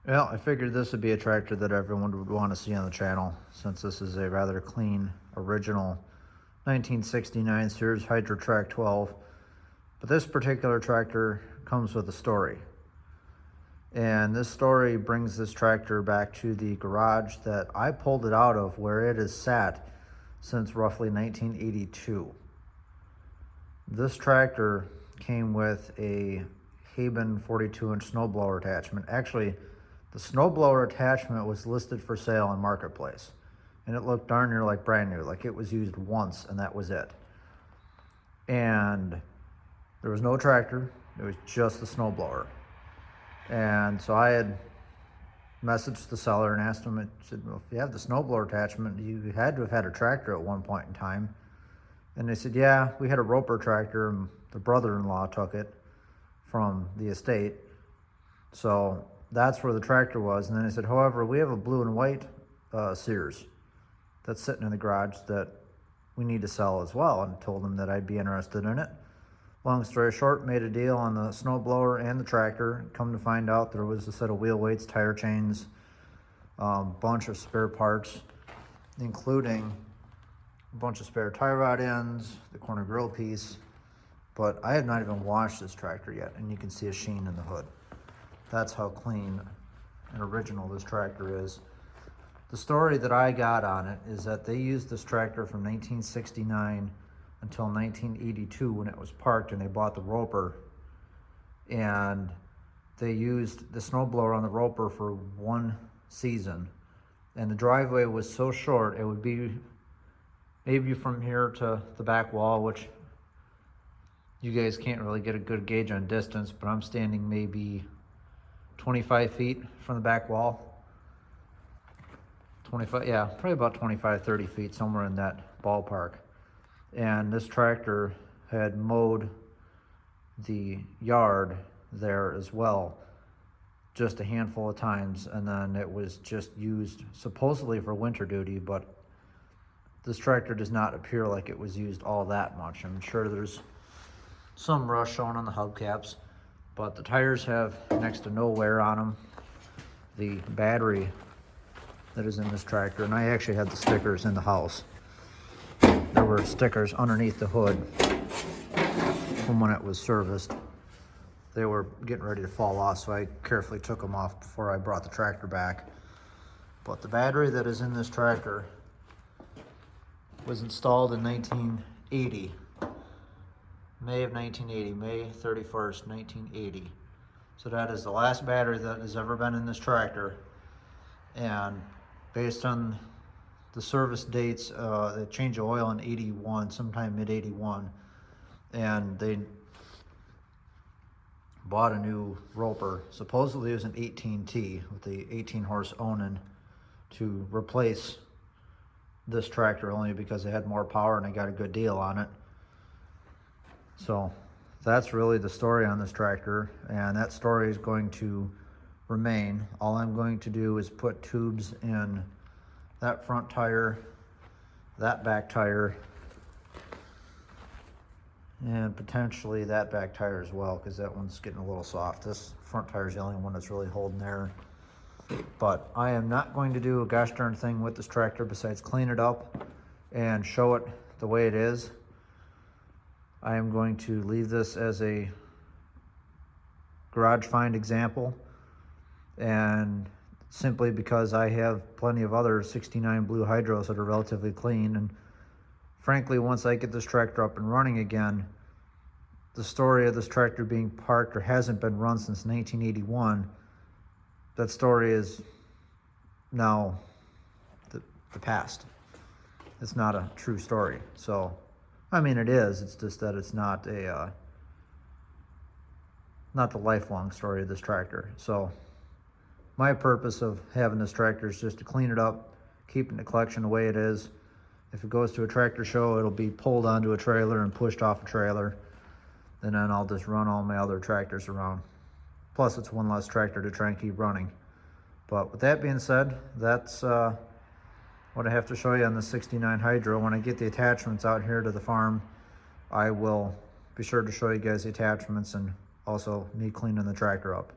Well, I figured this would be a tractor that everyone would want to see on the channel, since this is a rather clean, original 1969 Sears Hydro-Trac 12. But this particular tractor comes with a story. And this story brings this tractor back to the garage that I pulled it out of, where it has sat since roughly 1982. This tractor came with a Haben 42-inch snowblower attachment. Actually, the snowblower attachment was listed for sale on Marketplace, and it looked darn near like brand new, like it was used once and that was it. And there was no tractor, it was just the snowblower. And so I had messaged the seller and asked him, I said, well, if you have the snowblower attachment, you had to have had a tractor at one point in time. And they said, yeah, we had a roper tractor, and the brother-in-law took it from the estate. So that's where the tractor was. And then I said, however, we have a blue and white Sears that's sitting in the garage that we need to sell as well, and told them that I'd be interested in it. Long story short, made a deal on the snowblower and the tractor. Come to find out, there was a set of wheel weights, tire chains, bunch of spare parts, including a bunch of spare tie rod ends, the corner grill piece. But I have not even washed this tractor yet, and you can see a sheen in the hood. That's how clean and original this tractor is. The story that I got on it is that they used this tractor from 1969 until 1982 when it was parked, and they bought the roper, and they used the snowblower on the roper for one season. And the driveway was so short, it would be maybe from here to the back wall, which you guys can't really get a good gauge on distance, but I'm standing maybe 25 feet from the back wall. 25, yeah, probably about 25, 30 feet, somewhere in that ballpark. And this tractor had mowed the yard there as well, just a handful of times, and then it was just used supposedly for winter duty, but this tractor does not appear like it was used all that much. I'm sure there's some rust showing on the hubcaps, but the tires have next to no wear on them. The battery that is in this tractor, and I actually had the stickers in the house. There were stickers underneath the hood from when it was serviced. They were getting ready to fall off, so I carefully took them off before I brought the tractor back. But the battery that is in this tractor was installed in 1980. May of 1980, May 31st, 1980. So that is the last battery that has ever been in this tractor. And based on the service dates, they changed the oil in 81, sometime mid-81. And they bought a new roper. Supposedly it was an 18T with the 18 horse Onan to replace this tractor, only because it had more power and I got a good deal on it. So that's really the story on this tractor, and that story is going to remain. All I'm going to do is put tubes in that front tire, that back tire, and potentially that back tire as well, because that one's getting a little soft. This front tire is the only one that's really holding there. But I am not going to do a gosh darn thing with this tractor besides clean it up and show it the way it is. I am going to leave this as a garage find example, and simply because I have plenty of other 69 blue hydros that are relatively clean. And frankly, once I get this tractor up and running again, the story of this tractor being parked or hasn't been run since 1981, that story is now the past. It's not a true story. So, I mean, it is, it's just that it's not a, not the lifelong story of this tractor. So my purpose of having this tractor is just to clean it up, keeping the collection the way it is. If it goes to a tractor show, it'll be pulled onto a trailer and pushed off a trailer. And then I'll just run all my other tractors around. Plus, it's one less tractor to try and keep running. But with that being said, that's what I have to show you on the 69 Hydro. When I get the attachments out here to the farm, I will be sure to show you guys the attachments and also me cleaning the tractor up.